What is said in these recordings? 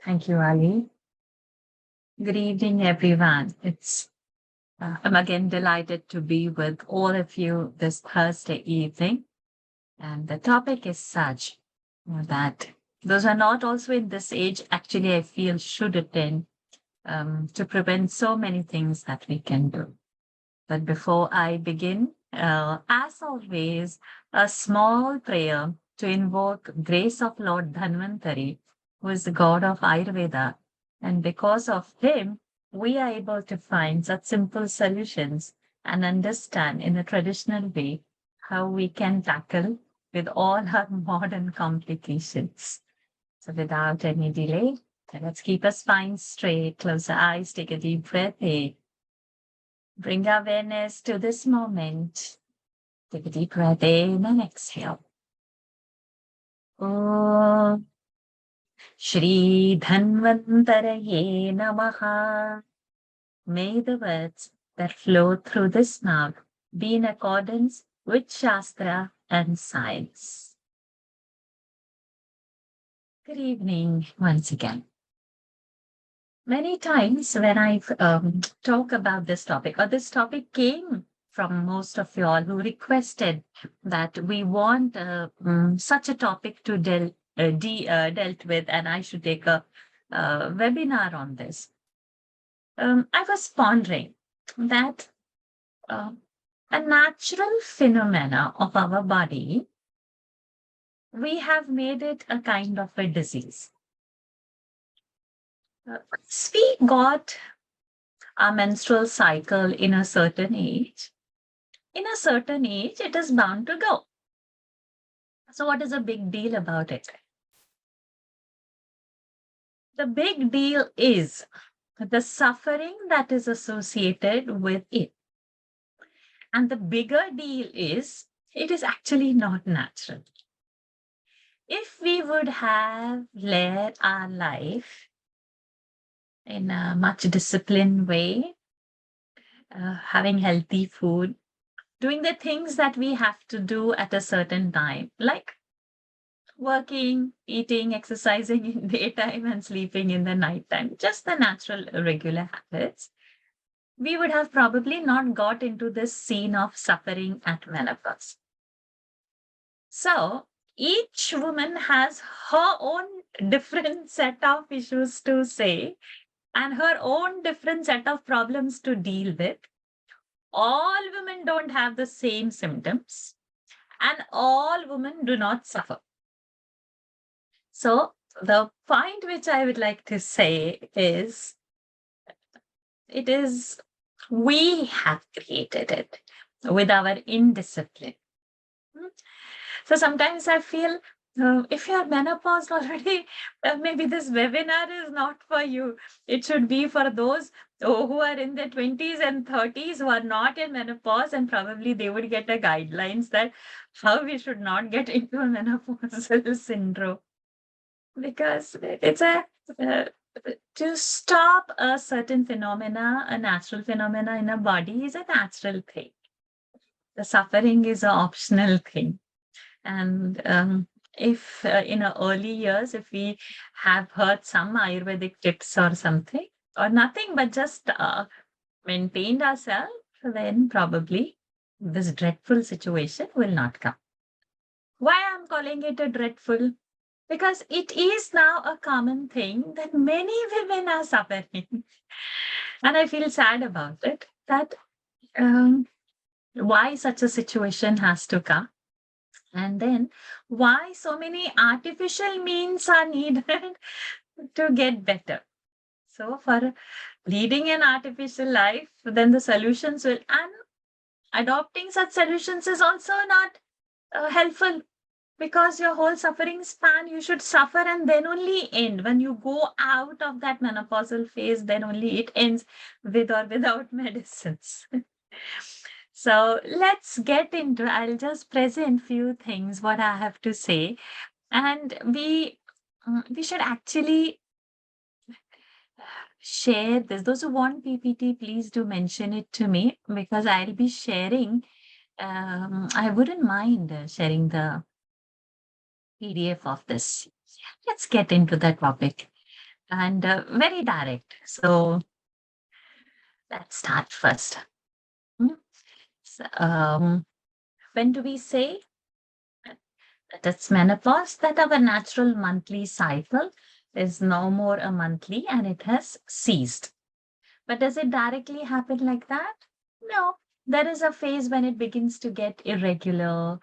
Thank you, Ali. Good evening, everyone. I'm again delighted to be with all of you this Thursday evening. And the topic is such that those who are not also in this age, actually, I feel should attend to prevent so many things that we can do. But before I begin, as always, a small prayer to invoke grace of Lord Dhanvantari, who is the god of Ayurveda. And because of him, we are able to find such simple solutions and understand in a traditional way how we can tackle with all our modern complications. So without any delay, let's keep our spine straight, close our eyes, take a deep breath in. Bring awareness to this moment. Take a deep breath in and exhale. Om Shri Dhanvantaraye Namaha. May the words that flow through this mouth be in accordance with Shastra and science. Good evening once again. Many times when I talk about this topic, or this topic came from most of you all who requested that we want such a topic to dealt with, and I should take a webinar on this. I was pondering that uh, a natural phenomena of our body, we have made it a kind of a disease. Once we got our menstrual cycle in a certain age, it is bound to go. So, what is the big deal about it? The big deal is the suffering that is associated with it. And the bigger deal is it is actually not natural. If we would have led our life in a much disciplined way, having healthy food, doing the things that we have to do at a certain time, like working, eating, exercising in daytime and sleeping in the nighttime, just the natural regular habits, we would have probably not got into this scene of suffering at menopause. So each woman has her own different set of issues to say and her own different set of problems to deal with. All women don't have the same symptoms, and all women do not suffer. So, the point which I would like to say is it is we have created it with our indiscipline. So sometimes I feel if you're menopaused already, maybe this webinar is not for you. It should be for those who are in their 20s and 30s who are not in menopause, and probably they would get a guidelines that how we should not get into a menopausal syndrome. Because it's uh, to stop a certain phenomena, a natural phenomena in a body is a natural thing. The suffering is an optional thing. And if in our early years, if we have heard some Ayurvedic tips or something, or nothing, but just maintained ourselves, then probably this dreadful situation will not come. Why I'm calling it a dreadful? Because it is now a common thing that many women are suffering. And I feel sad about it, that um, why such a situation has to come. And then why so many artificial means are needed to get better. So for leading an artificial life, then the solutions will, and adopting such solutions is also not helpful, because your whole suffering span, you should suffer and then only end. When you go out of that menopausal phase, then only it ends with or without medicines. So let's get into, I'll just present few things, what I have to say. And we should actually share this. Those who want PPT, please do mention it to me, because I'll be sharing. I wouldn't mind sharing the PDF of this. Let's get into the topic. and very direct. So let's start first. Hmm? So, when do we say that it's menopause? That our natural monthly cycle is no more a monthly and it has ceased. But does it directly happen like that? No. There is a phase when it begins to get irregular,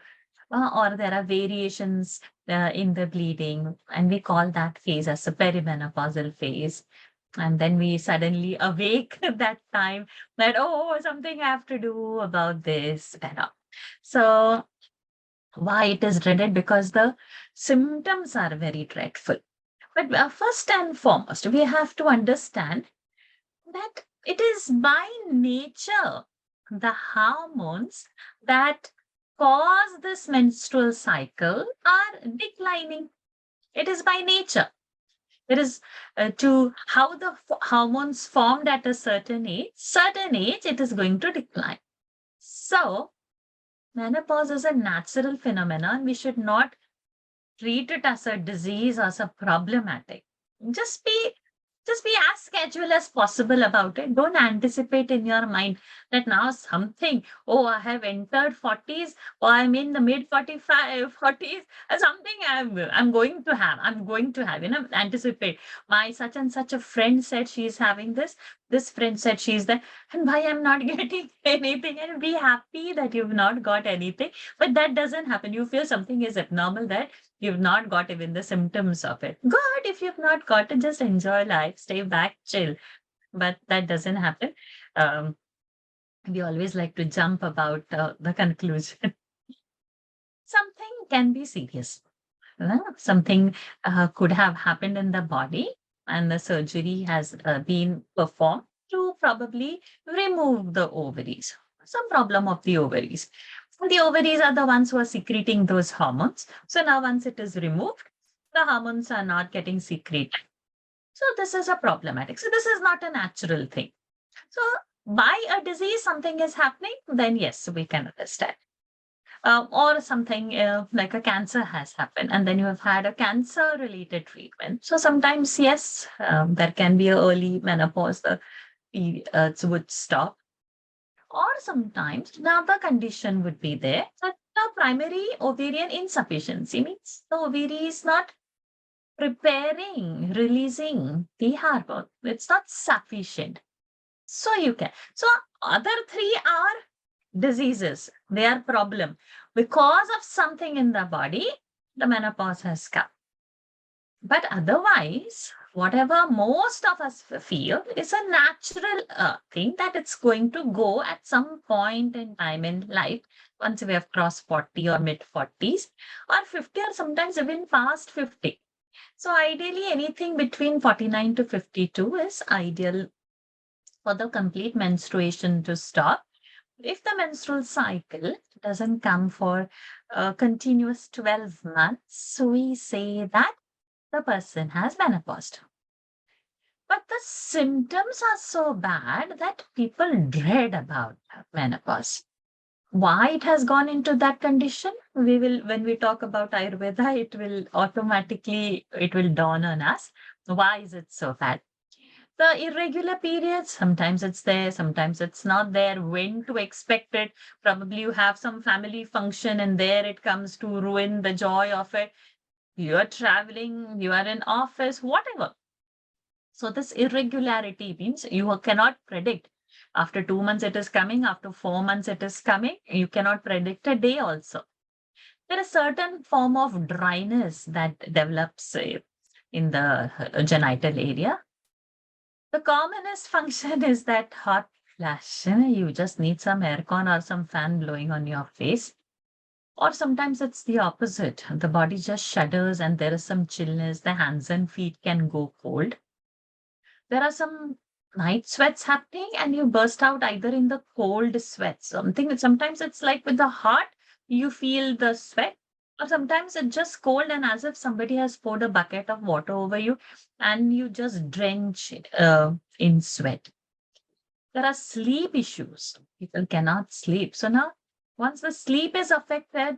or there are variations in the bleeding, and we call that phase as a perimenopausal phase. And then we suddenly awake at that time that, oh, something I have to do about this. So, why it is dreaded? Because the symptoms are very dreadful. But first and foremost, we have to understand that it is by nature the hormones that cause this menstrual cycle are declining. It is by nature. It is to how the hormones formed at a certain age, it is going to decline. So, menopause is a natural phenomenon. We should not treat it as a disease or as a problematic. Just be just be as casual as possible about it. Don't anticipate in your mind that now something, oh, I have entered 40s or I'm in the mid 45, 40s, or something I'm going to have, anticipate. My such and such a friend said she's having this friend said she's there, and why I'm not getting anything, and be happy that you've not got anything. But that doesn't happen. You feel something is abnormal that you've not got even the symptoms of it. Good. If you've not got it, just enjoy life, stay back, chill. But that doesn't happen. Um, we always like to jump about the conclusion. Something can be serious. Something could have happened in the body, and the surgery has been performed to probably remove the ovaries. Some problem of the ovaries. The ovaries are the ones who are secreting those hormones. So now, once it is removed, the hormones are not getting secreted. So this is a problematic. So this is not a natural thing. So by a disease, something is happening, then yes, we can understand. Or something like a cancer has happened, and then you have had a cancer related treatment. So sometimes, yes, there can be a early menopause, the periods would stop. Or sometimes another condition would be there that the primary ovarian insufficiency means the ovary is not preparing, releasing the hormone. It's not sufficient. So you can. So other three are diseases. They are problem. Because of something in the body, the menopause has come. But otherwise, whatever most of us feel is a natural thing that it's going to go at some point in time in life once we have crossed 40 or mid 40s or 50 or sometimes even past 50. So ideally, anything between 49 to 52 is ideal for the complete menstruation to stop. If the menstrual cycle doesn't come for a continuous 12 months, we say that the person has menopause. But the symptoms are so bad that people dread about menopause. Why it has gone into that condition? We will, when we talk about Ayurveda, it will dawn on us. Why is it so bad? The irregular periods, sometimes it's there, sometimes it's not there. When to expect it? Probably you have some family function and there it comes to ruin the joy of it. You are traveling, you are in office, whatever. So this irregularity means you cannot predict. After 2 months it is coming, after 4 months it is coming. You cannot predict a day also. There is certain form of dryness that develops in the genital area. The commonest function is that hot flash. You just need some aircon or some fan blowing on your face. Or sometimes it's the opposite. The body just shudders and there is some chillness. The hands and feet can go cold. There are some night sweats happening and you burst out either in the cold sweat. Sometimes it's like with the heart, you feel the sweat. Or sometimes it's just cold and as if somebody has poured a bucket of water over you and you just drench in sweat. There are sleep issues. People cannot sleep. So now, once the sleep is affected,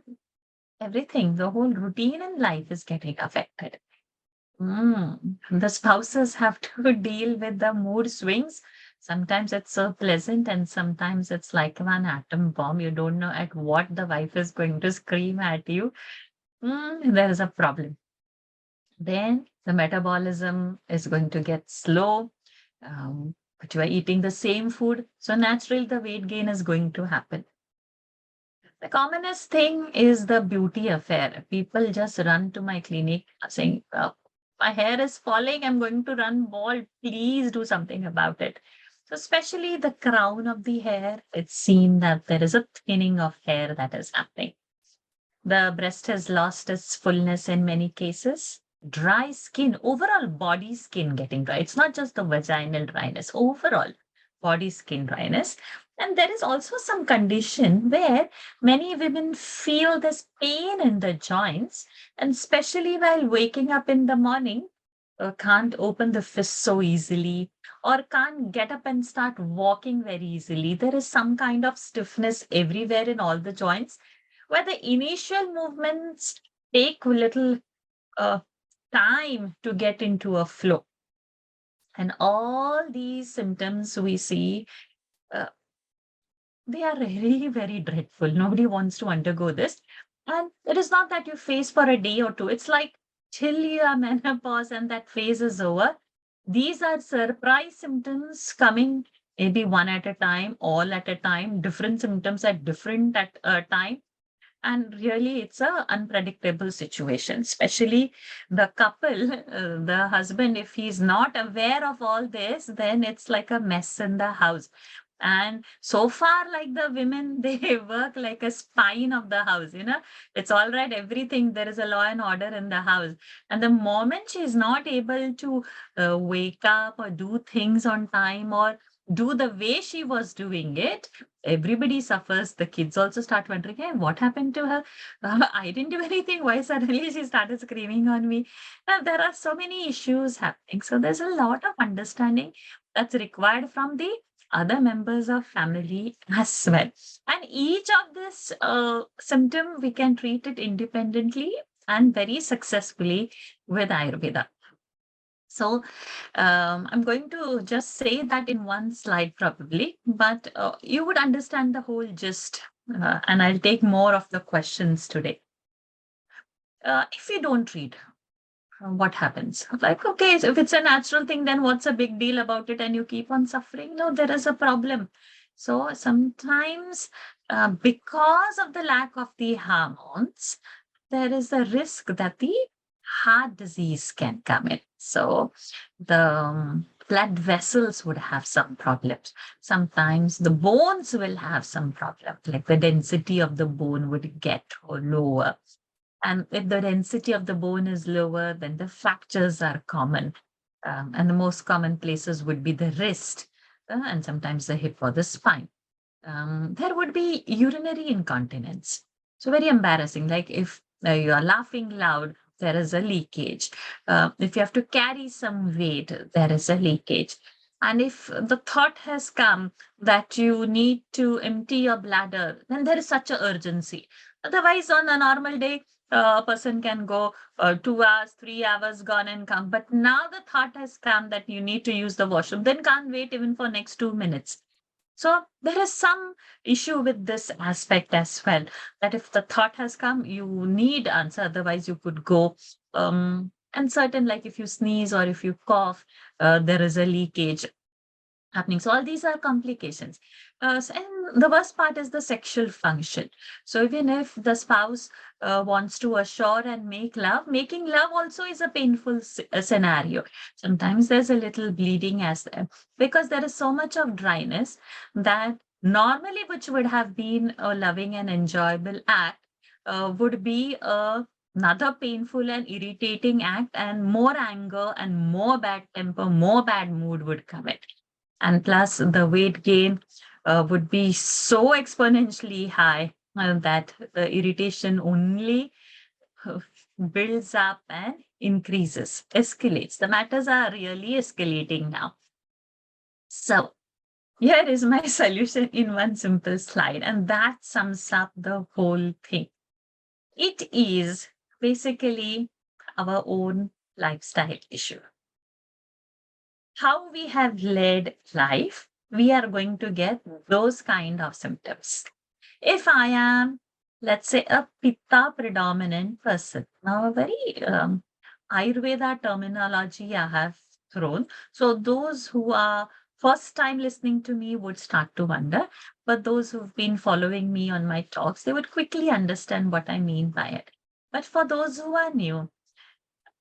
everything, the whole routine in life is getting affected. The spouses have to deal with the mood swings. Sometimes it's so pleasant, and sometimes it's like an atom bomb. You don't know at what the wife is going to scream at you. There is a problem. Then the metabolism is going to get slow, but you are eating the same food. So naturally, the weight gain is going to happen. The commonest thing is the beauty affair. People just run to my clinic saying, my hair is falling. I'm going to run bald. Please do something about it. So, especially the crown of the hair, it's seen that there is a thinning of hair that is happening. The breast has lost its fullness in many cases. Dry skin, overall body skin getting dry. It's not just the vaginal dryness, overall body skin dryness. And there is also some condition where many women feel this pain in the joints, and especially while waking up in the morning, can't open the fist so easily or can't get up and start walking very easily. There is some kind of stiffness everywhere in all the joints where the initial movements take little uh, time to get into a flow. And all these symptoms we see, uh, they are very, very dreadful. Nobody wants to undergo this. And it is not that you face for a day or two. It's like till you are menopause and that phase is over. These are surprise symptoms coming maybe one at a time, all at a time, different symptoms at different at a time. And really, it's a unpredictable situation, especially the couple, the husband, if he's not aware of all this, then it's like a mess in the house. And so far, like the women, they work like a spine of the house, It's all right, everything, there is a law and order in the house. And the moment she's not able to wake up or do things on time or do the way she was doing it, everybody suffers. The kids also start wondering, hey, what happened to her? I didn't do anything. Why suddenly she started screaming on me? Now, there are so many issues happening. So there's a lot of understanding that's required from the other members of family as well. And each of this symptom, we can treat it independently and very successfully with Ayurveda. So I'm going to just say that in one slide probably, but you would understand the whole gist, and I'll take more of the questions today. If you don't treat, what happens? Like, okay, so if it's a natural thing, then what's a big deal about it? And you keep on suffering? No, there is a problem. So sometimes, because of the lack of the hormones, there is a risk that the heart disease can come in. So the blood vessels would have some problems. Sometimes the bones will have some problem, like the density of the bone would get lower. And if the density of the bone is lower, then the fractures are common. And the most common places would be the wrist and sometimes the hip or the spine. There would be urinary incontinence. So very embarrassing. Like if you are laughing loud, there is a leakage. If you have to carry some weight, there is a leakage. And if the thought has come that you need to empty your bladder, then there is such an urgency. Otherwise, on a normal day, a person can go 2 hours, 3 hours, gone and come. But now the thought has come that you need to use the washroom, then can't wait even for next 2 minutes. So there is some issue with this aspect as well, that if the thought has come, you need answer, otherwise you could go. And certain, like if you sneeze or if you cough, there is a leakage happening. So all these are complications. And the worst part is the sexual function. So even if the spouse wants to assure and make love, making love also is a painful scenario. Sometimes there's a little bleeding as because there is so much of dryness that normally which would have been a loving and enjoyable act would be another painful and irritating act, and more anger and more bad temper, more bad mood would come in. And plus, the weight gain would be so exponentially high that the irritation only uh, builds up and increases, escalates. The matters are really escalating now. So, here is my solution in one simple slide, and that sums up the whole thing. It is basically our own lifestyle issue. How we have led life, we are going to get those kind of symptoms. If I am, let's say, a pitta predominant person, now a very Ayurveda terminology I have thrown. So those who are first time listening to me would start to wonder, but those who've been following me on my talks, they would quickly understand what I mean by it. But for those who are new,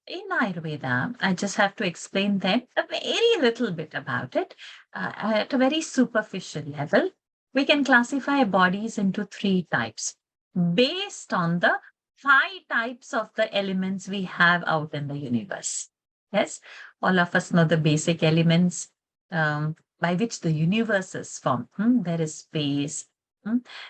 in Ayurveda, I just have to explain them a very little bit about it at a very superficial level. We can classify bodies into three types based on the five types of the elements we have out in the universe. Yes, all of us know the basic elements by which the universe is formed. There is space,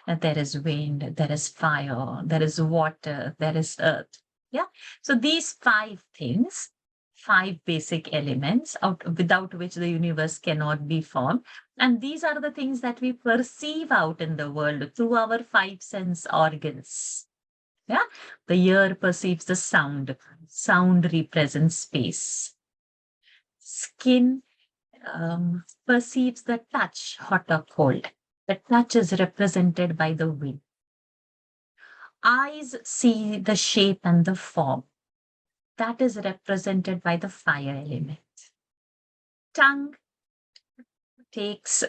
there is wind, there is fire, there is water, there is earth. Yeah. So these five things, five basic elements out without which the universe cannot be formed. And these are the things that we perceive out in the world through our five sense organs. Yeah. The ear perceives the sound. Sound represents space. Skin perceives the touch, hot or cold. The touch is represented by the wind. Eyes see the shape and the form. That is represented by the fire element. Tongue takes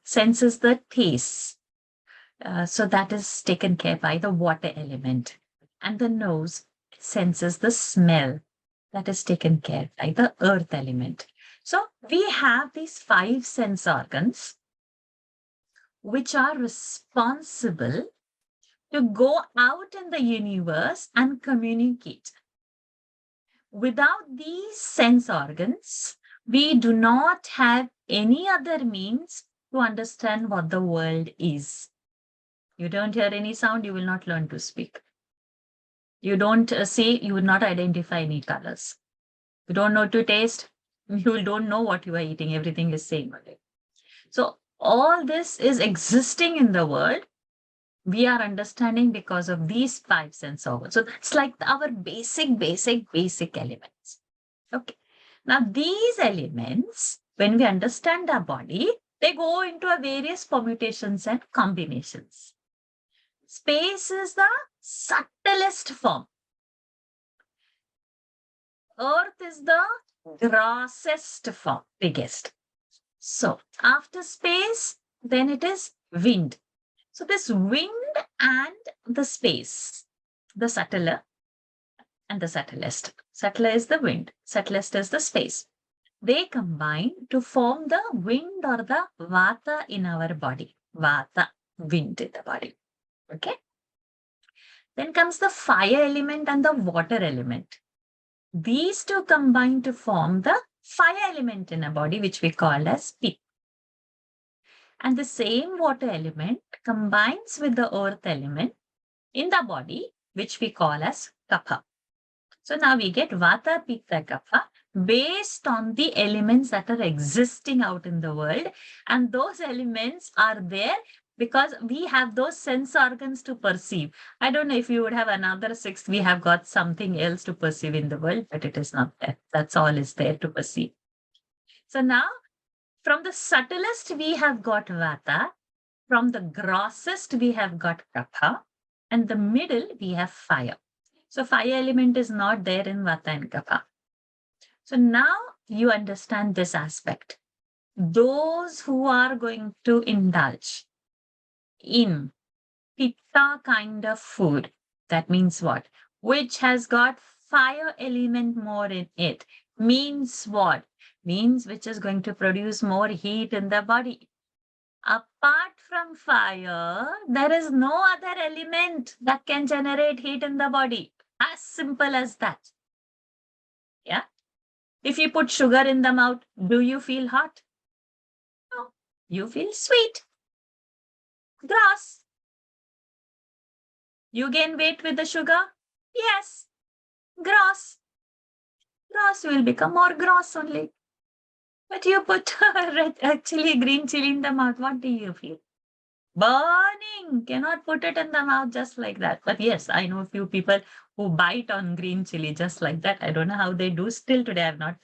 senses the taste. So that is taken care by the water element. And the nose senses the smell. That is taken care by the earth element. So we have these five sense organs which are responsible to go out in the universe and communicate. Without these sense organs, we do not have any other means to understand what the world is. You don't hear any sound, you will not learn to speak. You don't see, you will not identify any colors. You don't know to taste, you don't know what you are eating. Everything is same. So all this is existing in the world. We are understanding because of these five sense organs. So that's like our basic elements. Okay. Now these elements, when we understand our body, they go into a various permutations and combinations. Space is the subtlest form. Earth is the grossest form, biggest. So after space, then it is wind. So this wind and the space, the subtler and the subtlest. Subtler is the wind, subtlest is the space. They combine to form the wind or the vata in our body. Vata, wind in the body. Okay. Then comes the fire element and the water element. These two combine to form the fire element in a body, which we call as Pitta. And the same water element combines with the earth element in the body, which we call as Kapha. So now we get Vata, Pitta, Kapha based on the elements that are existing out in the world. And those elements are there because we have those sense organs to perceive. I don't know if you would have another sixth, we have got something else to perceive in the world, but it is not there. That's all is there to perceive. So now from the subtlest, we have got Vata. From the grossest, we have got Kapha. And the middle, we have fire. So fire element is not there in Vata and Kapha. So now you understand this aspect. Those who are going to indulge in Pitta kind of food, that means what? Which has got fire element more in it, means what? Means which is going to produce more heat in the body. Apart from fire, there is no other element that can generate heat in the body. As simple as that. Yeah. If you put sugar in the mouth, do you feel hot? No. You feel sweet. Gross. You gain weight with the sugar? Yes. Gross. Gross will become more gross only. But you put red chili, green chili in the mouth, what do you feel? burning. Cannot put it in the mouth just like that. But yes, I know a few people who bite on green chili just like that. I don't know how they do. Still today, I've not,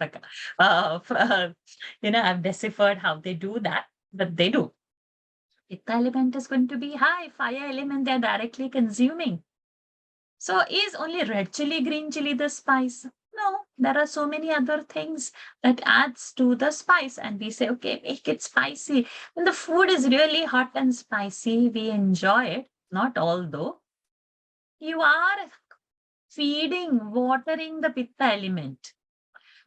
I've deciphered how they do that, but they do. Pitta element is going to be high. Fire element they're directly consuming. So is only red chili, green chili the spice? No, there are so many other things that adds to the spice. And we say, okay, make it spicy. When the food is really hot and spicy, we enjoy it. Not all though. You are feeding, watering the pitta element.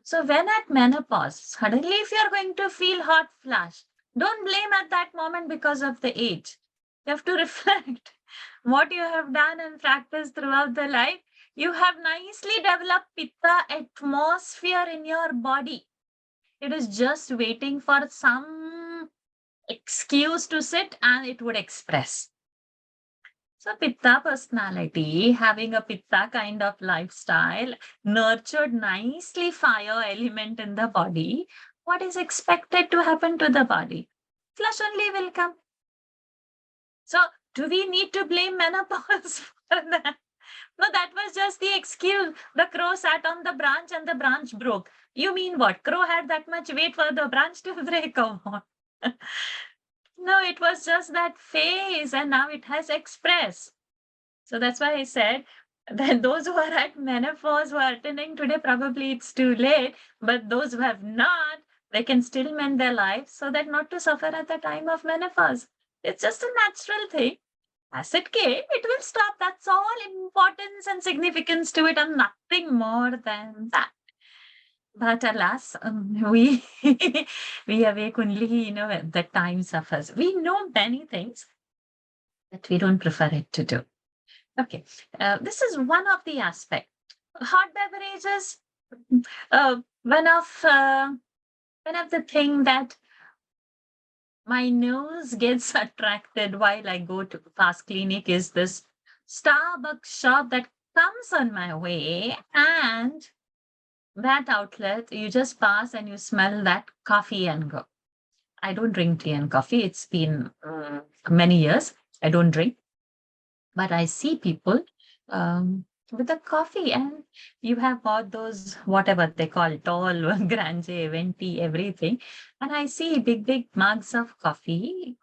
So when at menopause, suddenly if you're going to feel hot flash, don't blame at that moment because of the age. You have to reflect what you have done and practiced throughout the life. You have nicely developed pitta atmosphere in your body. It is just waiting for some excuse to sit and it would express. So Pitta personality, having a Pitta kind of lifestyle, nurtured nicely fire element in the body, what is expected to happen to the body? Flush only will come. So do we need to blame menopause for that? No, that was just the excuse. The crow sat on the branch and the branch broke. You mean what? Crow had that much weight for the branch to break or what? No, it was just that phase and now it has expressed. So that's why I said that those who are at menopause who are attending today, probably it's too late. But those who have not, they can still mend their lives so that not to suffer at the time of menopause. It's just a natural thing. As it came, it will stop. That's all importance and significance to it, and nothing more than that. But alas, we we awake only, when the time suffers. We know many things, but we don't prefer it to do. Okay, this is one of the aspects. Hot beverages, one of the thing that my nose gets attracted while I go to fast clinic is this Starbucks shop that comes on my way, and that outlet you just pass and you smell that coffee and go. I don't drink tea and coffee. It's been many years. I don't drink. But I see people with a coffee, and you have bought those, whatever they call, tall, grande, venti, everything. And I see big, big mugs of coffee.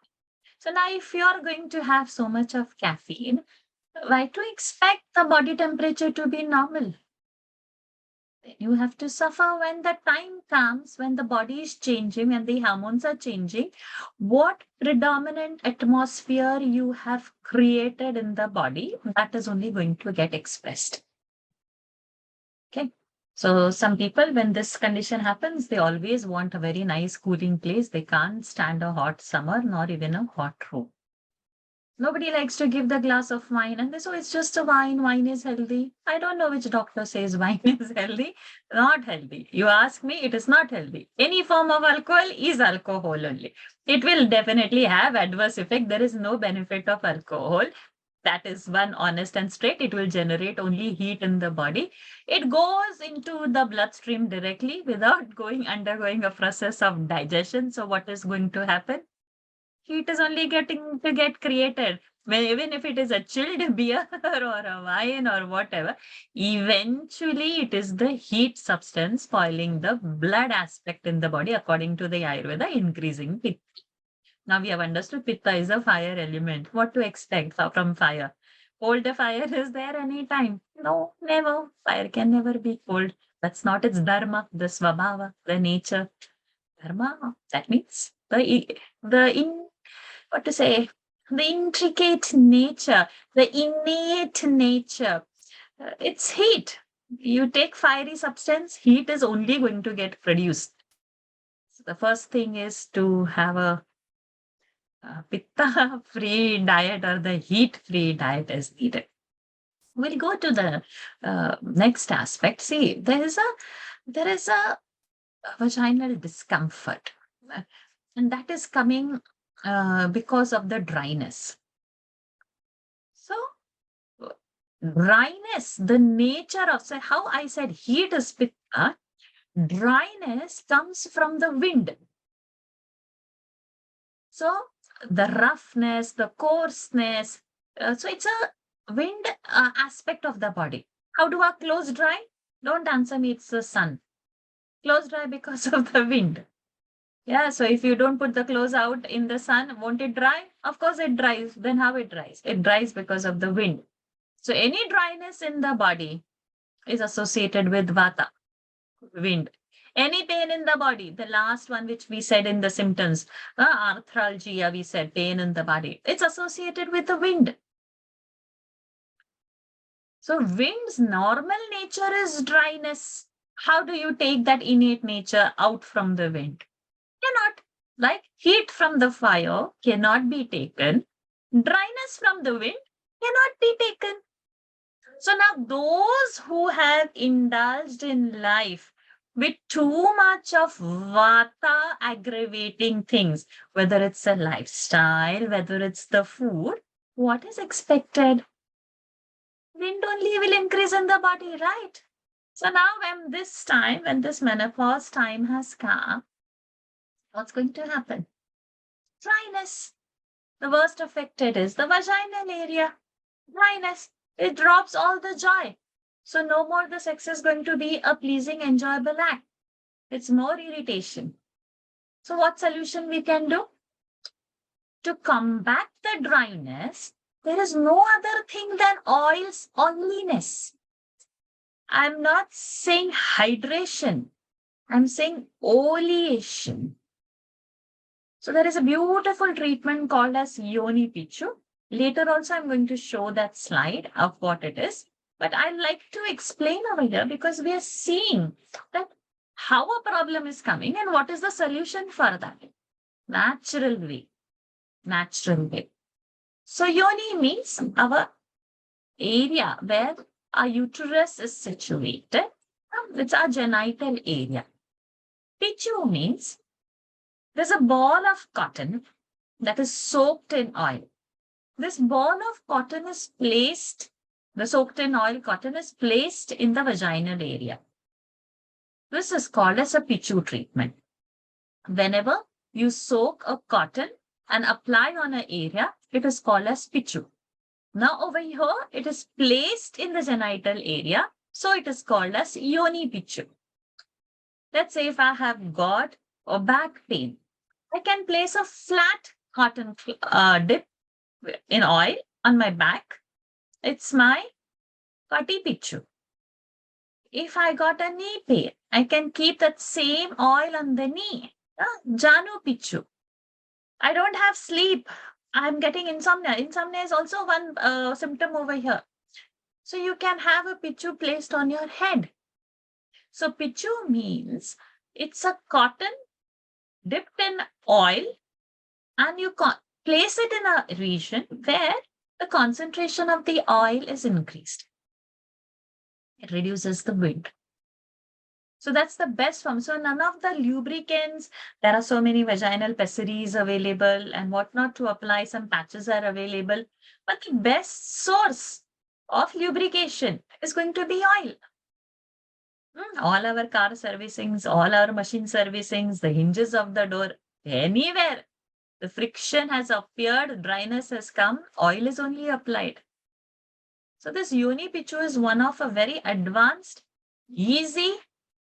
So now, if you're going to have so much of caffeine, why to expect the body temperature to be normal? You have to suffer when the time comes, when the body is changing and the hormones are changing. What predominant atmosphere you have created in the body, that is only going to get expressed. Okay. So some people, when this condition happens, they always want a very nice cooling place. They can't stand a hot summer, nor even a hot room. Nobody likes to give the glass of wine, and they say, oh, it's just a wine. Wine is healthy. I don't know which doctor says wine is healthy. Not healthy. You ask me, it is not healthy. Any form of alcohol is alcohol only. It will definitely have adverse effect. There is no benefit of alcohol. That is one honest and straight. It will generate only heat in the body. It goes into the bloodstream directly without undergoing a process of digestion. So what is going to happen? Heat is only getting to get created. Well, even if it is a chilled beer or a wine or whatever, eventually it is the heat substance spoiling the blood aspect in the body, according to the Ayurveda, increasing pitta. Now we have understood pitta is a fire element. What to expect from fire? Cold fire is there anytime? No, never. Fire can never be cold. That's not its dharma, the svabhava, the nature. Dharma, that means what to say, the intricate nature, the innate nature. It's heat. You take fiery substance, heat is only going to get produced. So the first thing is to have a pitta free diet, or the heat free diet is needed. We'll go to the next aspect. See, there is a vaginal discomfort, and that is coming because of the dryness. So, dryness, the nature of, so how I said heat is pitta, dryness comes from the wind. So, the roughness, the coarseness. So it's a wind aspect of the body. How do our clothes dry? Don't answer me, it's the sun. Clothes dry because of the wind. Yeah, so if you don't put the clothes out in the sun, won't it dry? Of course it dries. Then how it dries? It dries because of the wind. So any dryness in the body is associated with vata, wind. Any pain in the body, the last one which we said in the symptoms, arthralgia, we said pain in the body, it's associated with the wind. So wind's normal nature is dryness. How do you take that innate nature out from the wind? Cannot. Like heat from the fire cannot be taken. Dryness from the wind cannot be taken. So now those who have indulged in life with too much of vata aggravating things, whether it's a lifestyle, whether it's the food, what is expected? Wind only will increase in the body, right? So now when this menopause time has come, what's going to happen? Dryness. The worst affected is the vaginal area. Dryness. It drops all the joy. So no more the sex is going to be a pleasing, enjoyable act. It's more irritation. So what solution we can do? To combat the dryness, there is no other thing than oiliness. I'm not saying hydration. I'm saying oleation. So there is a beautiful treatment called as Yoni Pichu. Later also I'm going to show that slide of what it is. But I like to explain over here because we are seeing that how a problem is coming and what is the solution for that. Natural way. Natural way. So Yoni means our area where our uterus is situated. It's our genital area. Pichu means there's a ball of cotton that is soaked in oil. This ball of cotton is placed, the soaked in oil cotton is placed in the vaginal area. This is called as a pichu treatment. Whenever you soak a cotton and apply on an area, it is called as pichu. Now over here, it is placed in the genital area, so it is called as yoni pichu. Let's say if I have got a back pain, I can place a flat cotton dip in oil on my back. It's my Pati Pichu. If I got a knee pain, I can keep that same oil on the knee. Janu Pichu. I don't have sleep. I'm getting insomnia. Insomnia is also one symptom over here. So you can have a Pichu placed on your head. So Pichu means it's a cotton dipped in oil and you place it in a region where the concentration of the oil is increased. It reduces the wind. So that's the best form. So none of the lubricants, there are so many vaginal pessaries available and whatnot to apply. Some patches are available. But the best source of lubrication is going to be oil. All our car servicings, all our machine servicings, the hinges of the door, anywhere the friction has appeared, dryness has come, oil is only applied. So this Yoni Pichu is one of a very advanced, easy,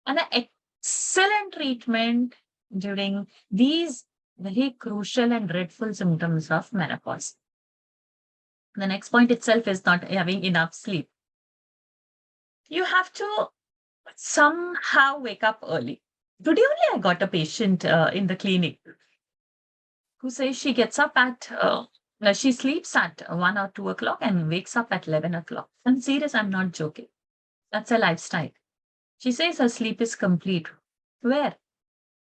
and an excellent treatment during these very crucial and dreadful symptoms of menopause. The next point itself is not having enough sleep. You have to somehow wake up early. Today only I got a patient in the clinic who says she gets up at, she sleeps at 1 or 2 o'clock and wakes up at 11 o'clock. I'm serious, I'm not joking. That's a lifestyle. She says her sleep is complete. Where?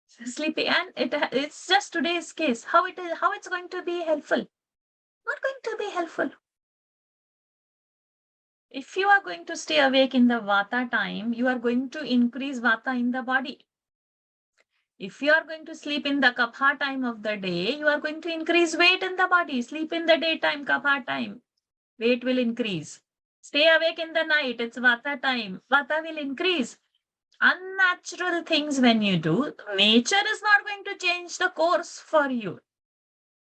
Sleepy, and it's just today's case. How it's going to be helpful? Not going to be helpful. If you are going to stay awake in the vata time, you are going to increase vata in the body. If you are going to sleep in the kapha time of the day, you are going to increase weight in the body. Sleep in the daytime, kapha time. Weight will increase. Stay awake in the night, it's vata time. Vata will increase. Unnatural things when you do, nature is not going to change the course for you.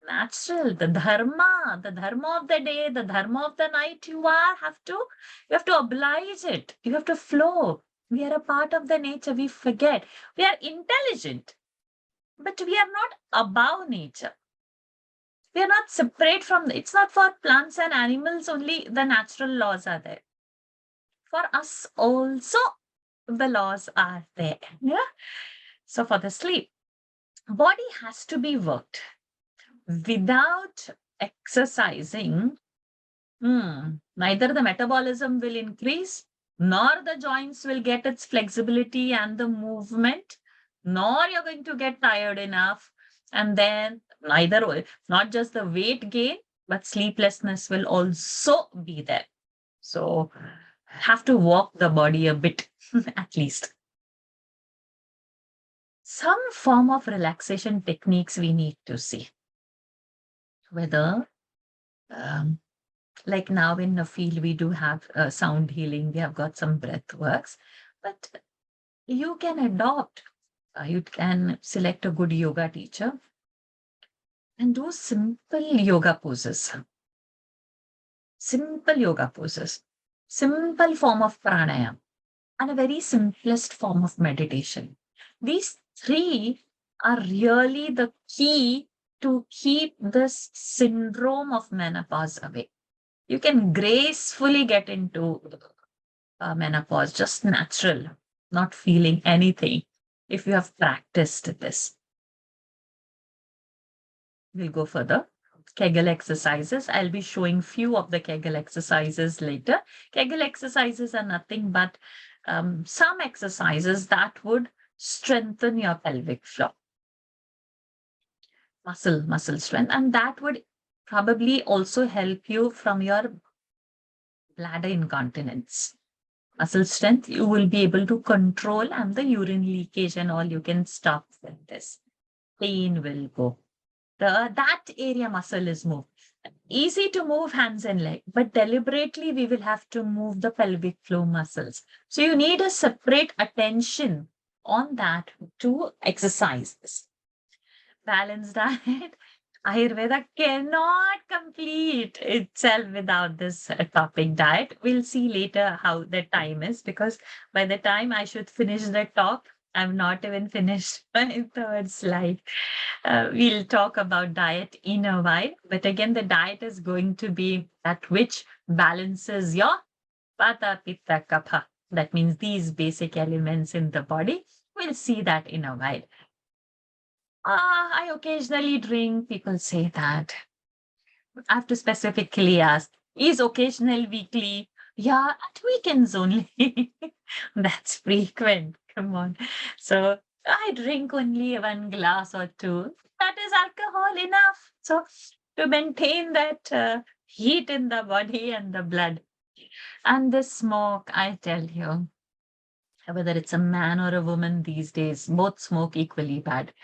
natural, the dharma of the day, the dharma of the night. You have to oblige it. You have to flow. We are a part of the nature. We forget. We are intelligent, but we are not above nature. We are not separate from it's not for plants and animals only the natural laws are there. For us also the laws are there. Yeah. So for the sleep, body has to be worked. Without exercising, neither the metabolism will increase, nor the joints will get its flexibility and the movement, nor you're going to get tired enough. And then not just the weight gain, but sleeplessness will also be there. So have to walk the body a bit, at least. Some form of relaxation techniques we need to see. Whether like now in the field, we do have sound healing, we have got some breath works, but you can adopt, you can select a good yoga teacher and do simple yoga poses, simple form of pranayam, and a very simplest form of meditation. These three are really the key to keep this syndrome of menopause away. You can gracefully get into menopause, just natural, not feeling anything if you have practiced this. We'll go further. Kegel exercises. I'll be showing few of the Kegel exercises later. Kegel exercises are nothing but some exercises that would strengthen your pelvic floor, muscle strength, and that would probably also help you from your bladder incontinence. Muscle strength, you will be able to control, and the urine leakage and all you can stop with this. Pain will go. That area muscle is moved. Easy to move hands and leg, but deliberately we will have to move the pelvic floor muscles. So you need a separate attention on that to exercise this. Balanced diet. Ayurveda cannot complete itself without this topic diet. We'll see later how the time is, because by the time I should finish the talk, I'm not even finished my third slide. We'll talk about diet in a while, but again, the diet is going to be that which balances your Vata, Pitta, Kapha. That means these basic elements in the body. We'll see that in a while. I occasionally drink. People say that. I have to specifically ask, is occasional weekly? Yeah, at weekends only. That's frequent. Come on. So I drink only one glass or two. That is alcohol enough. So to maintain that heat in the body and the blood. And the smoke, I tell you, whether it's a man or a woman these days, both smoke equally bad.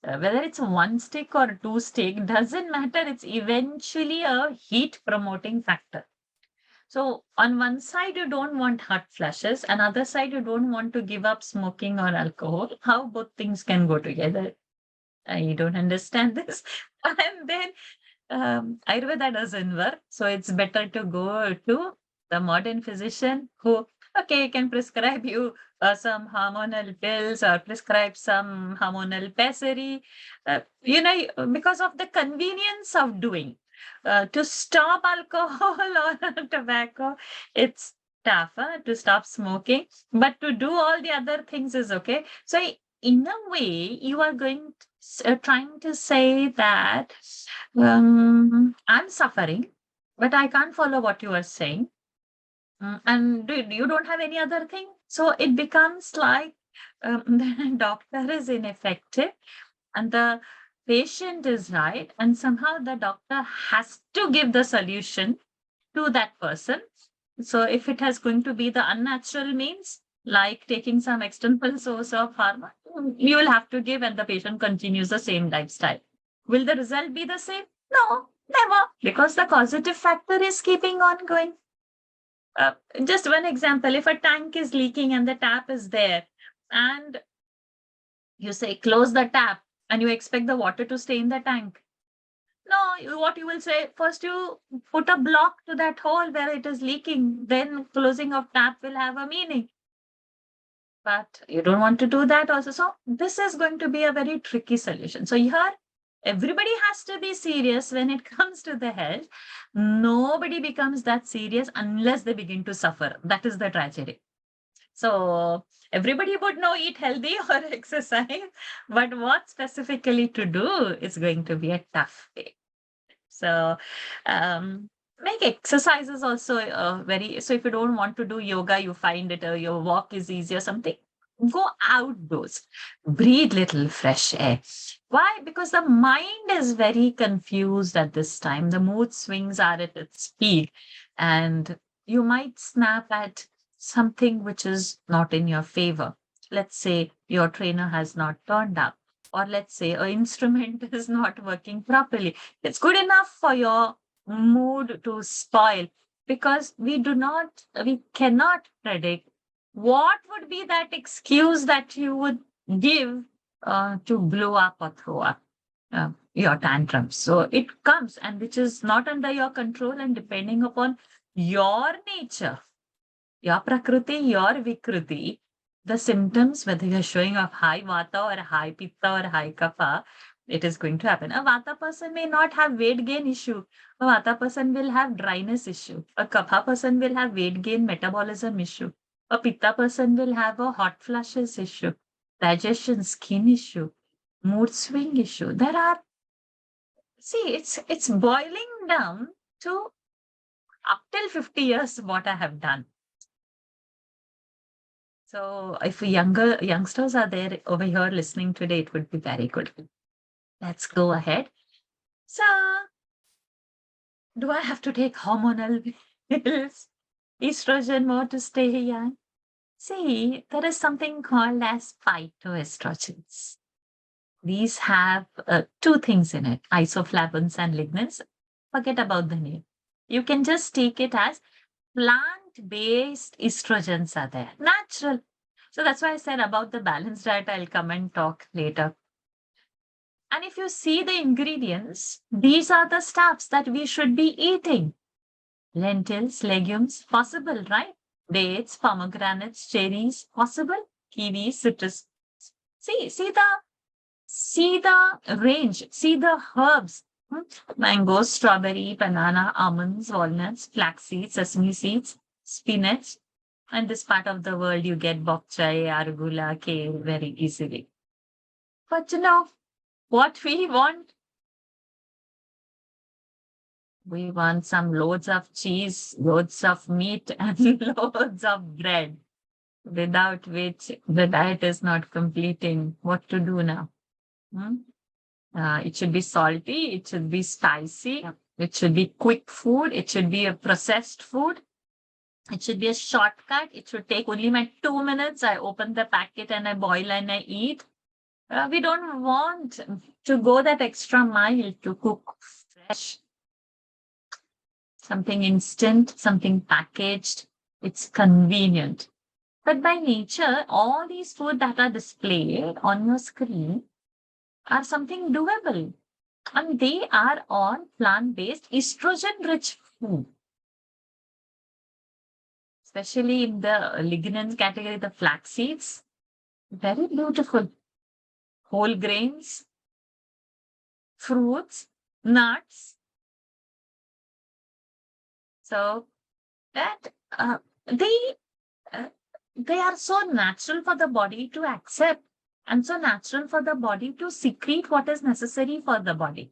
Whether it's one stick or two stick, doesn't matter. It's eventually a heat promoting factor. So on one side, you don't want hot flushes. Another side, you don't want to give up smoking or alcohol. How both things can go together? I don't understand this. And then Ayurveda doesn't work. So it's better to go to the modern physician who, okay, can prescribe you some hormonal pills or prescribe some hormonal pessary, because of the convenience of doing. To stop alcohol or tobacco, it's tough to stop smoking, but to do all the other things is okay. So in a way, you are trying to say that I'm suffering, but I can't follow what you are saying. And you don't have any other thing. So it becomes like the doctor is ineffective and the patient is right. And somehow the doctor has to give the solution to that person. So if it has going to be the unnatural means, like taking some external source of pharma, you will have to give, and the patient continues the same lifestyle. Will the result be the same? No, never, because the causative factor is keeping on going. Just one example, if a tank is leaking and the tap is there, and you say close the tap, and you expect the water to stay in the tank, No, what you will say, first you put a block to that hole where it is leaking, then closing of tap will have a meaning. But you don't want to do that also. So this is going to be a very tricky solution. So here, everybody has to be serious when it comes to the health. Nobody becomes that serious unless they begin to suffer. That is the tragedy. So everybody would know eat healthy or exercise, but what specifically to do is going to be a tough day. So make exercises also very, so if you don't want to do yoga, you find it your walk is easy or something, go outdoors, breathe little fresh air. Why? Because the mind is very confused at this time. The mood swings are at its peak, and you might snap at something which is not in your favor. Let's say your trainer has not turned up, or let's say an instrument is not working properly. It's good enough for your mood to spoil, because we cannot predict what would be that excuse that you would give to blow up or throw up your tantrums. So it comes, and which is not under your control, and depending upon your nature, your prakriti, your vikruti, the symptoms, whether you're showing of high vata or high pitta or high kapha, it is going to happen. A vata person may not have weight gain issue. A vata person will have dryness issue. A kapha person will have weight gain metabolism issue. A pitta person will have a hot flushes issue, digestion, skin issue, mood swing issue. There are, see, it's boiling down to up till 50 years what I have done. So if younger youngsters are there over here listening today, it would be very good. Let's go ahead. So do I have to take hormonal pills, estrogen more to stay young? See, there is something called as phytoestrogens. These have two things in it, isoflavones and lignans. Forget about the name. You can just take it as plant-based estrogens are there, natural. So that's why I said about the balanced diet, I'll come and talk later. And if you see the ingredients, these are the stuffs that we should be eating. Lentils, legumes, possible, right? Dates, pomegranates, cherries, possible. Kiwis, citrus. See the range, see the herbs. Mango, strawberry, banana, almonds, walnuts, flax seeds, sesame seeds, spinach. And this part of the world, you get bok choy, arugula, kale very easily. But you know what we want? We want some loads of cheese, loads of meat, and loads of bread, without which the diet is not completing. What to do now? Hmm? It should be salty, it should be spicy, it should be quick food, it should be a processed food, it should be a shortcut, it should take only my 2 minutes. I open the packet and I boil and I eat. We don't want to go that extra mile to cook fresh, something instant, something packaged. It's convenient. But by nature, all these food that are displayed on your screen are something doable. And they are all plant-based, estrogen-rich food. Especially in the lignans category, the flax seeds, very beautiful. Whole grains, fruits, nuts. So that uh, they are so natural for the body to accept, and so natural for the body to secrete what is necessary for the body.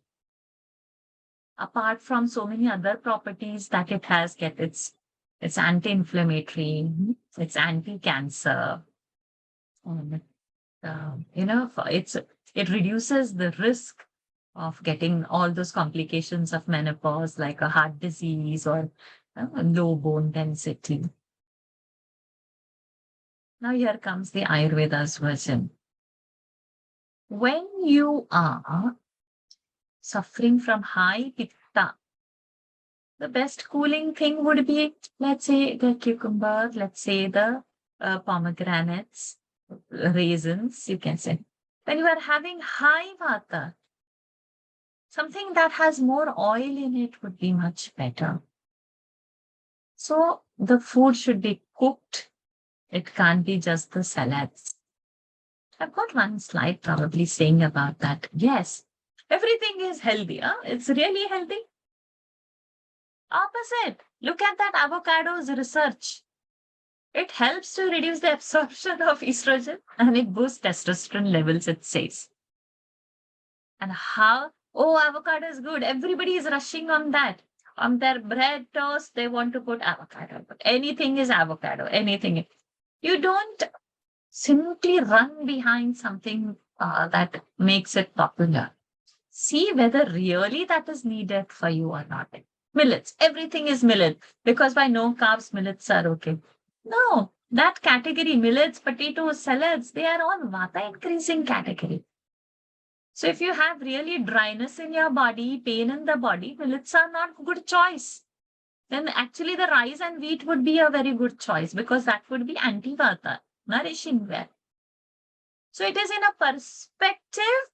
Apart from so many other properties that it has, it's anti-inflammatory, it's anti-cancer, and, it reduces the risk of getting all those complications of menopause, like a heart disease or low bone density. Now here comes the Ayurveda's version. When you are suffering from high pitta, the best cooling thing would be, let's say, the cucumber, let's say the pomegranates, raisins, you can say. When you are having high vata, Something that has more oil in it would be much better. So the food should be cooked. It can't be just the salads. I've got one slide probably saying about that. Yes, everything is healthy. Huh? It's really healthy. Opposite. Look at that avocado's research. It helps to reduce the absorption of estrogen and it boosts testosterone levels, it says. And how? Oh, avocado is good. Everybody is rushing on that. On their bread toast, they want to put avocado. Anything is avocado. Anything. You don't simply run behind something that makes it popular. See whether really that is needed for you or not. Millets. Everything is millet because by no carbs, millets are okay. No, that category, millets, potatoes, salads, they are all vata increasing category. So if you have really dryness in your body, pain in the body, millets are not good choice. Then actually the rice and wheat would be a very good choice because that would be anti-vata, nourishing well. So it is in a perspective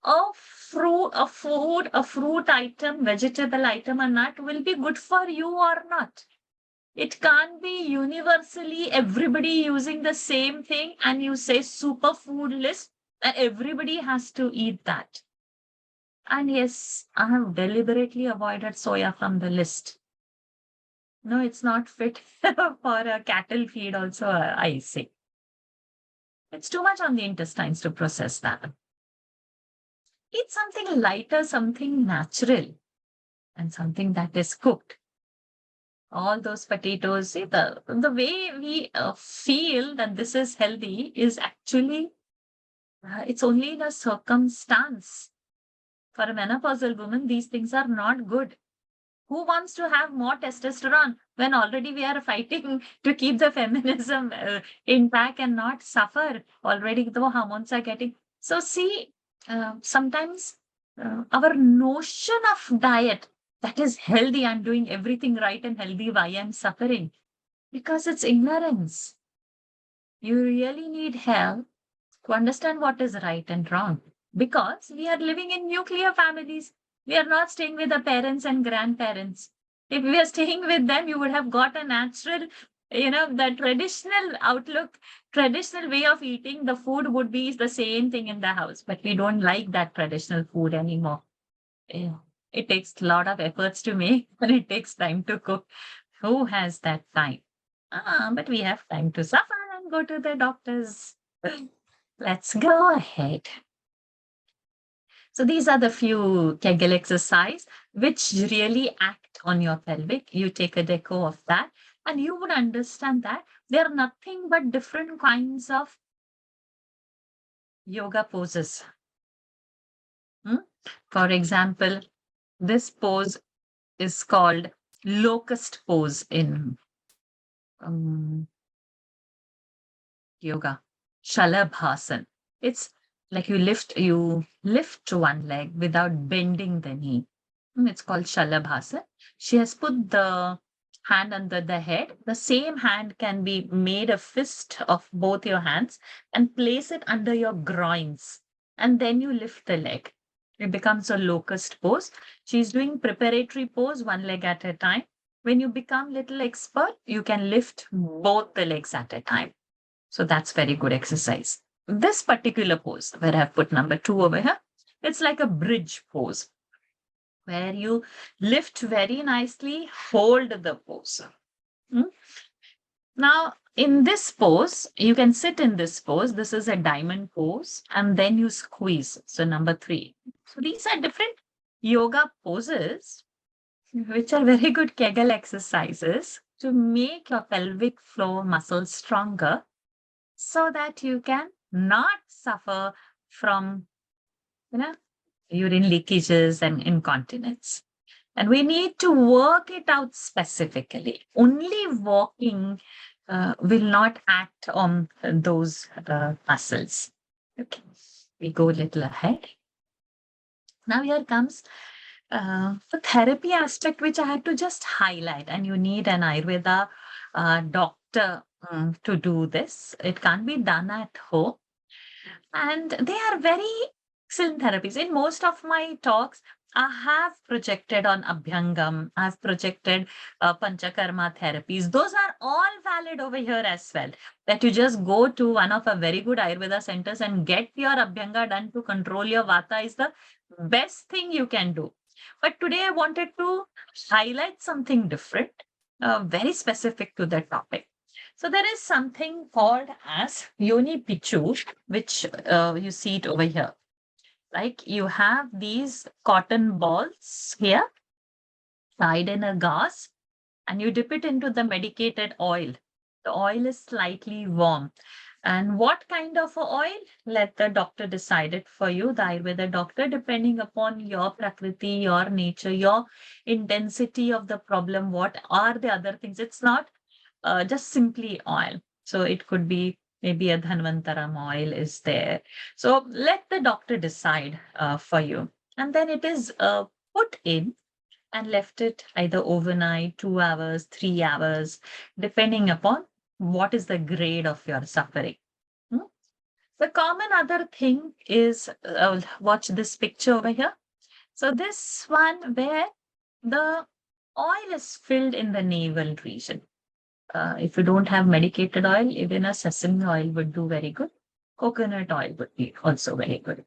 of fruit, a food, a fruit item, vegetable item or nut will be good for you or not. It can't be universally everybody using the same thing and you say superfood list and everybody has to eat that. And yes, I have deliberately avoided soya from the list. No, it's not fit for a cattle feed also, I say. It's too much on the intestines to process that. Eat something lighter, something natural, and something that is cooked. All those potatoes, see, the way we feel that this is healthy is actually, it's only in a circumstance. For a menopausal woman, these things are not good. Who wants to have more testosterone when already we are fighting to keep the feminism intact and not suffer already, though hormones are getting. So, see, sometimes our notion of diet that is healthy, I'm doing everything right and healthy, why I'm suffering? Because it's ignorance. You really need help to understand what is right and wrong. Because we are living in nuclear families. We are not staying with the parents and grandparents. If we are staying with them, you would have got a natural, the traditional outlook, traditional way of eating. The food would be the same thing in the house, but we don't like that traditional food anymore. Yeah. It takes a lot of efforts to make and it takes time to cook. Who has that time? But we have time to suffer and go to the doctors. Let's go ahead. So these are the few Kegel exercise which really act on your pelvic. You take a deco of that and you would understand that there are nothing but different kinds of yoga poses. For example, this pose is called locust pose in yoga, Shalabhasan. It's like you lift one leg without bending the knee. It's called Shalabhasan. She has put the hand under the head. The same hand can be made a fist of both your hands and place it under your groins. And then you lift the leg. It becomes a locust pose. She's doing preparatory pose, one leg at a time. When you become little expert, you can lift both the legs at a time. So that's very good exercise. This particular pose, where I've put number 2 over here, it's like a bridge pose where you lift very nicely, hold the pose. Now, in this pose, you can sit in this pose. This is a diamond pose, and then you squeeze. So, number 3. So, these are different yoga poses, which are very good Kegel exercises to make your pelvic floor muscles stronger so that you can not suffer from, urine leakages and incontinence. And we need to work it out specifically. Only walking will not act on those muscles. Okay, we go a little ahead. Now here comes the therapy aspect, which I had to just highlight. And you need an Ayurveda doctor to do this. It can't be done at home. And they are very excellent therapies. In most of my talks, I have projected on Abhyangam. I've projected Panchakarma therapies. Those are all valid over here as well. That you just go to one of a very good Ayurveda centers and get your Abhyanga done to control your Vata is the best thing you can do. But today I wanted to highlight something different, very specific to the topic. So there is something called as Yoni Pichu, which you see it over here. Like you have these cotton balls here tied in a gauze and you dip it into the medicated oil. The oil is slightly warm. And what kind of a oil? Let the doctor decide it for you, the Ayurveda doctor, depending upon your prakriti, your nature, your intensity of the problem. What are the other things? It's not just simply oil. So it could be maybe a Dhanvantaram oil is there. So let the doctor decide for you. And then it is put in and left it either overnight, 2 hours, 3 hours, depending upon what is the grade of your suffering. Hmm? The common other thing is watch this picture over here. So this one where the oil is filled in the navel region. If you don't have medicated oil, even a sesame oil would do very good. Coconut oil would be also very good.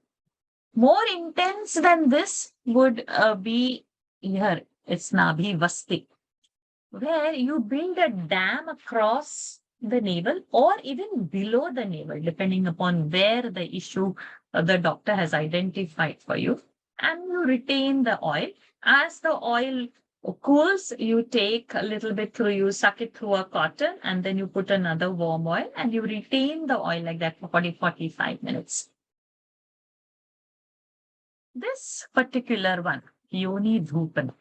More intense than this would be here. It's Nabhi Vasti, where you build a dam across the navel or even below the navel, depending upon where the issue the doctor has identified for you. And you retain the oil. As the oil cools, you take a little bit through, you suck it through a cotton, and then you put another warm oil and you retain the oil like that for 45 minutes. This particular one, Yoni Dhupan,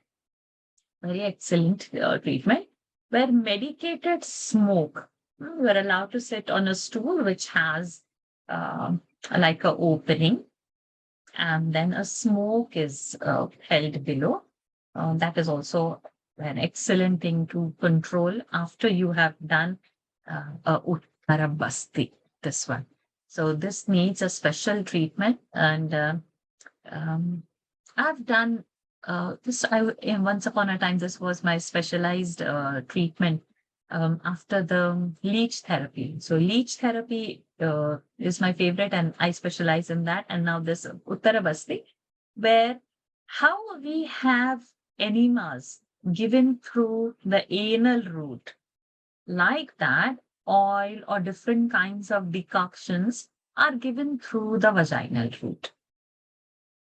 very excellent treatment, where medicated smoke, we're allowed to sit on a stool which has like a opening, and then a smoke is held below. That is also an excellent thing to control after you have done a Uttara Basti, this one. So this needs a special treatment, and um, I've done this. Once upon a time, this was my specialized treatment after the leech therapy. So leech therapy is my favorite, and I specialize in that. And now this Uttarabasti, where how we have enemas given through the anal route, like that, oil or different kinds of decoctions are given through the vaginal route.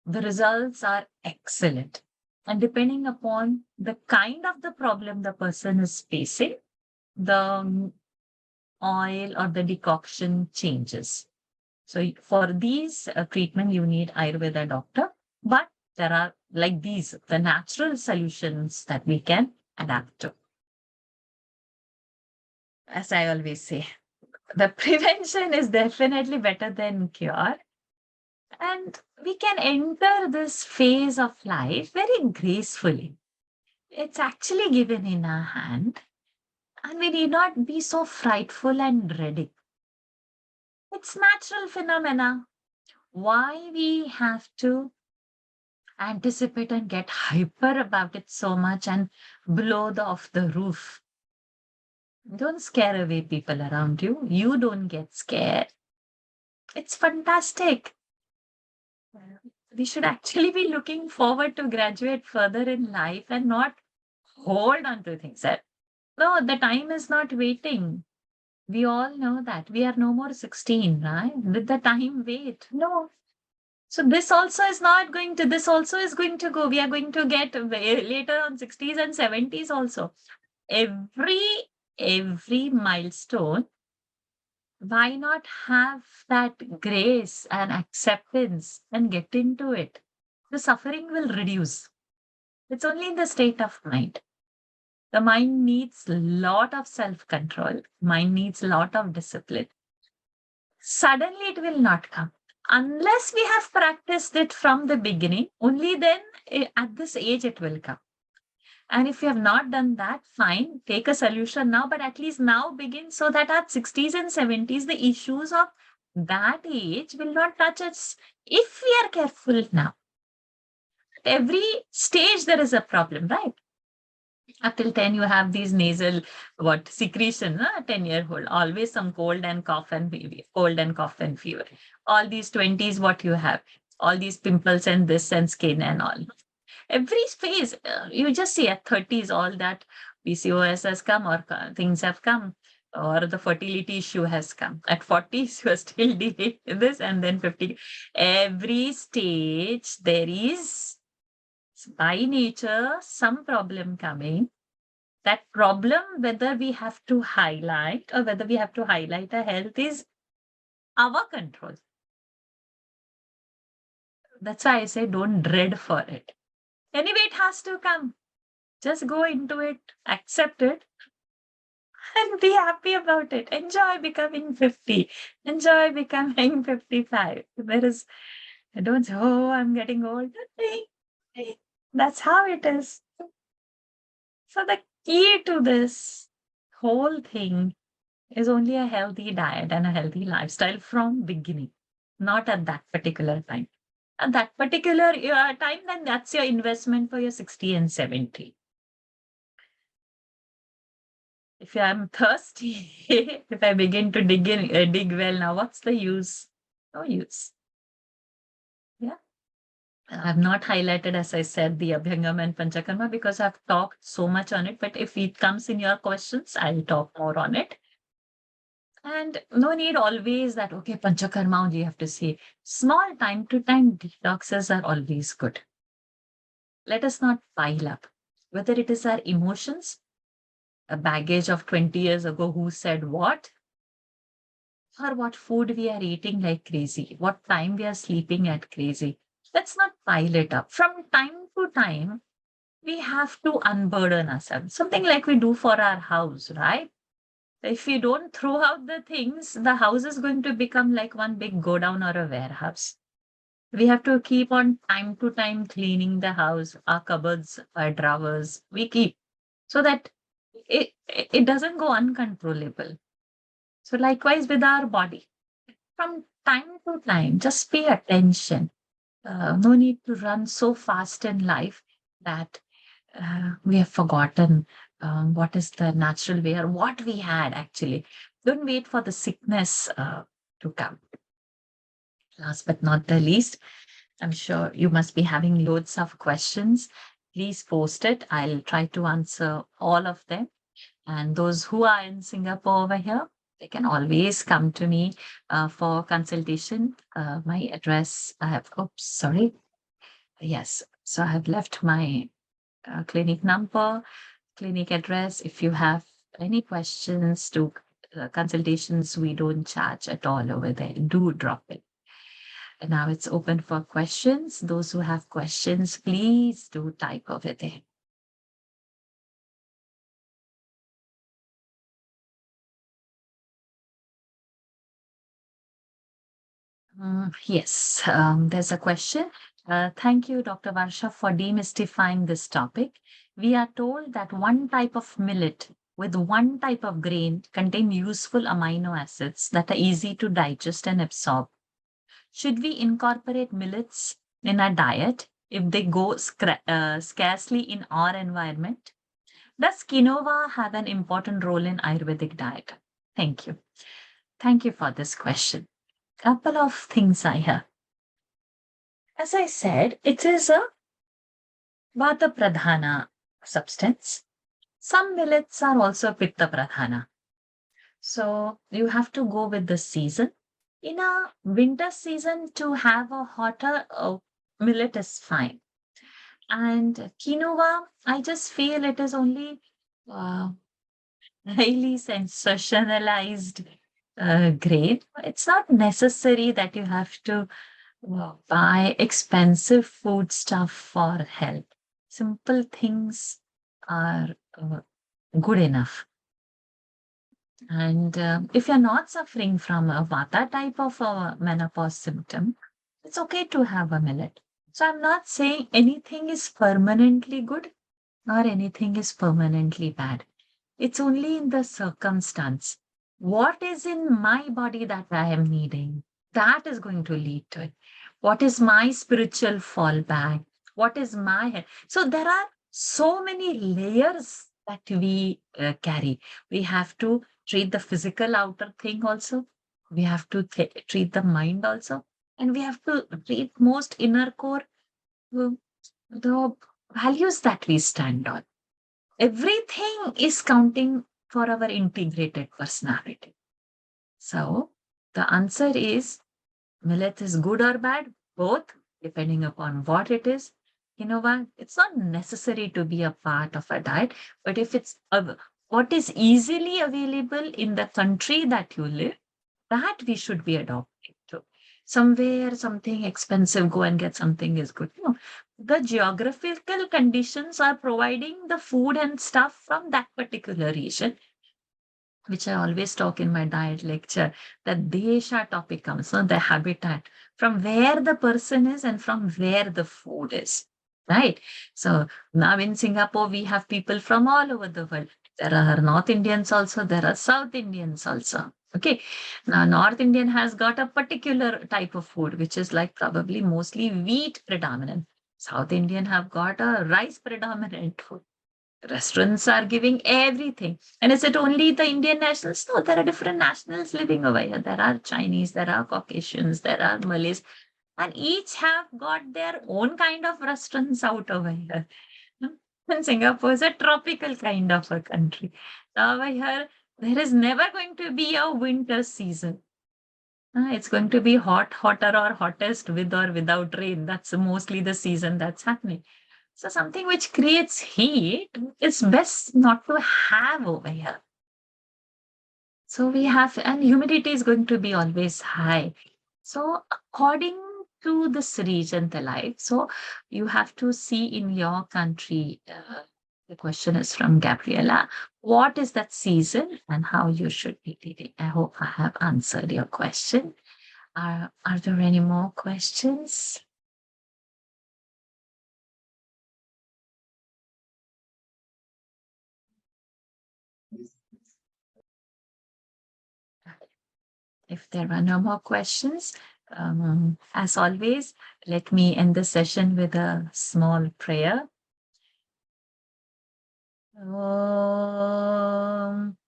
The results are excellent. And depending upon the kind of the problem the person is facing, the oil or the decoction changes. So for these treatment, you need Ayurveda doctor, but there are like these, the natural solutions that we can adapt to. As I always say, the prevention is definitely better than cure. And we can enter this phase of life very gracefully. It's actually given in our hand, and we need not be so frightful and dreading. It's natural phenomena. Why we have to anticipate and get hyper about it so much and blow off the roof? Don't scare away people around you. You don't get scared. It's fantastic. We should actually be looking forward to graduate further in life and not hold on to things. No, the time is not waiting. We all know that. We are no more 16, right? Did the time wait? No. So this also is not going to, this also is going to go. We are going to get later on 60s and 70s also. Every milestone, why not have that grace and acceptance and get into it? The suffering will reduce. It's only in the state of mind. The mind needs a lot of self-control. Mind needs a lot of discipline. Suddenly it will not come. Unless we have practiced it from the beginning, only then at this age it will come. And if you have not done that, fine, take a solution now, but at least now begin so that at 60s and 70s, the issues of that age will not touch us if we are careful now. every stage there is a problem, right? Up till 10, you have these nasal secretion, 10-year-old, always some cold and cough and cold and cough and fever. All these 20s, what you have, all these pimples and this and skin and all. Every phase, you just see at 30s, all that PCOS has come or things have come or the fertility issue has come. At 40s, you are still dealing with this, and then 50. Every stage, there is by nature some problem coming. That problem, whether we have to highlight or whether we have to highlight a health, is our control. That's why I say don't dread for it. Anyway, it has to come. Just go into it, accept it, and be happy about it. Enjoy becoming 50. Enjoy becoming 55. There is, don't say, oh, I'm getting old. That's how it is. So the key to this whole thing is only a healthy diet and a healthy lifestyle from beginning, not at that particular time. At that particular time, then that's your investment for your 60 and 70. If I'm thirsty, if I begin to dig well now, what's the use? No use. Yeah. I've not highlighted, as I said, the Abhyangam and Panchakarma because I've talked so much on it. But if it comes in your questions, I'll talk more on it. And no need always that, okay, Panchakarma only you have to say. Small time to time detoxes are always good. Let us not pile up, whether it is our emotions, a baggage of 20 years ago who said what, or what food we are eating like crazy, what time we are sleeping at crazy. Let's not pile it up. From time to time, we have to unburden ourselves. Something like we do for our house, right? If we don't throw out the things, the house is going to become like one big go down or a warehouse. We have to keep on time to time cleaning the house, our cupboards, our drawers, we keep so that it doesn't go uncontrollable. So likewise with our body, from time to time, just pay attention. No need to run so fast in life that we have forgotten what is the natural way or what we had actually. Don't wait for the sickness to come. Last but not the least, I'm sure you must be having loads of questions. Please post it. I'll try to answer all of them. And those who are in Singapore over here, they can always come to me for consultation. My address, I have, oops, sorry. Yes. So I have left my clinic number, clinic address. If you have any questions to consultations, we don't charge at all over there. Do drop it. And now it's open for questions. Those who have questions, please do type over there. Yes, there's a question. Thank you, Dr. Varsha, for demystifying this topic. We are told that one type of millet with one type of grain contain useful amino acids that are easy to digest and absorb. Should we incorporate millets in our diet if they go scarcely in our environment? Does quinoa have an important role in Ayurvedic diet? Thank you. Thank you for this question. Couple of things I hear. As I said, it is a Vata Pradhana substance. Some millets are also Pitta Pradhana. So you have to go with the season. In a winter season, to have a hotter millet is fine. And quinoa, I just feel it is only highly sensationalized grain. It's not necessary that you have to buy expensive food stuff for health. Simple things are good enough. And if you're not suffering from a vata type of menopause symptom, it's okay to have a millet. So I'm not saying anything is permanently good or anything is permanently bad. It's only in the circumstance. What is in my body that I am needing? That is going to lead to it. What is my spiritual fallback? What is my health? So there are so many layers that we carry. We have to treat the physical outer thing also. We have to treat the mind also. And we have to treat most inner core, uh, the values that we stand on. Everything is counting for our integrated personality. So the answer is millet is good or bad, both, depending upon what it is. You know what? It's not necessary to be a part of a diet, but if it's what is easily available in the country that you live, that we should be adopting to. Somewhere something expensive, go and get something is good. No, the geographical conditions are providing the food and stuff from that particular region, which I always talk in my diet lecture, that desha topic comes, so the habitat, from where the person is and from where the food is. Right. So now in Singapore, we have people from all over the world. There are North Indians also, there are South Indians also. Okay. Now, North Indian has got a particular type of food, which is like probably mostly wheat predominant. South Indian have got a rice predominant food. Restaurants are giving everything. And is it only the Indian nationals? No, there are different nationals living over here. There are Chinese, there are Caucasians, there are Malays, and each have got their own kind of restaurants out over here. And Singapore is a tropical kind of a country. Over here, there is never going to be a winter season. It's going to be hot, hotter, or hottest with or without rain. That's mostly the season that's happening. So something which creates heat is best not to have over here. So we have, and humidity is going to be always high. So according to this region, the life, so you have to see in your country. The question is from Gabriela. What is that season and how you should be living? I hope I have answered your question. Are there any more questions? If there are no more questions, as always, let me end the session with a small prayer. Om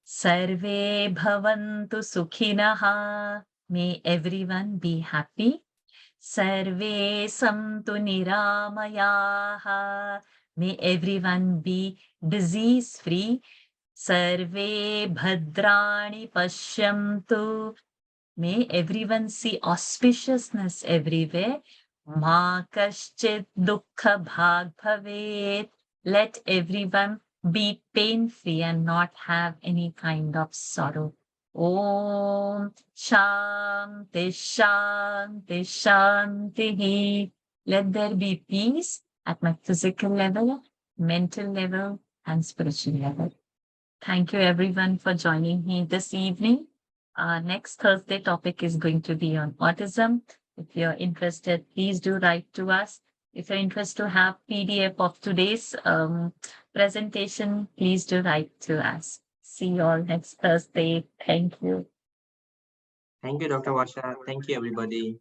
Sarve Bhavantu Sukhinah. May everyone be happy. Sarve Santu Niramayah. May everyone be disease free. Sarve Bhadrani Pashyantu. May everyone see auspiciousness everywhere. Ma kaschit dukkha bhag bhavet. Let everyone be pain-free and not have any kind of sorrow. Om Shanti Shanti Shanti. Let there be peace at my physical level, mental level, and spiritual level. Thank you everyone for joining me this evening. Our next Thursday topic is going to be on autism. If you're interested, please do write to us. If you're interested to have PDF of today's presentation, please do write to us. See you all next Thursday. Thank you. Thank you, Dr. Varsha. Thank you, everybody.